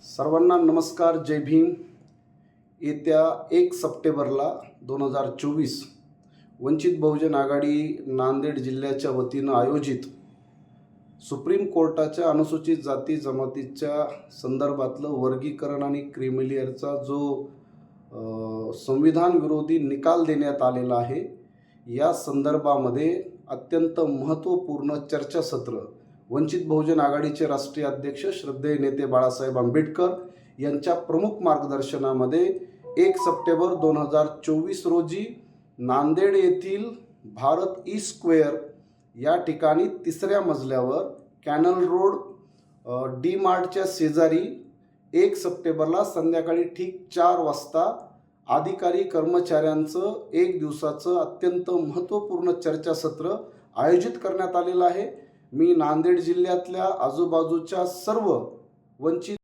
सर्वांना नमस्कार, जय भीम. येत्या 1 सप्टेंबरला 2024 वंचित बहुजन आघाडी नांदेड जिल्ह्याच्या वतीनं आयोजित सुप्रीम कोर्टाच्या अनुसूचित जाती जमातीच्या संदर्भातलं वर्गीकरण आणि क्रिमिलेअरचा जो संविधान विरोधी निकाल देण्यात आलेला आहे, या संदर्भामध्ये अत्यंत महत्त्वपूर्ण चर्चासत्र वंचित बहुजन आघाडीचे राष्ट्रीय अध्यक्ष श्रद्धेय नेते बाळासाहेब आंबेडकर यांच्या प्रमुख मार्गदर्शनामध्ये 1 सप्टेंबर 2024 रोजी नांदेड येथील भारत ई स्क्वेअर या ठिकाणी 3ऱ्या मजल्यावर कॅनल रोड डी मार्टच्या शेजारी 1 सप्टेंबरला संध्याकाळी ठीक 4 वाजता अधिकारी कर्मचाऱ्यांचं 1 दिवसाचं अत्यंत महत्त्वपूर्ण चर्चासत्र आयोजित करण्यात आलेलं आहे. मी नांदेड जिल्ह्यातल्या आजूबाजूच्या सर्व वंचित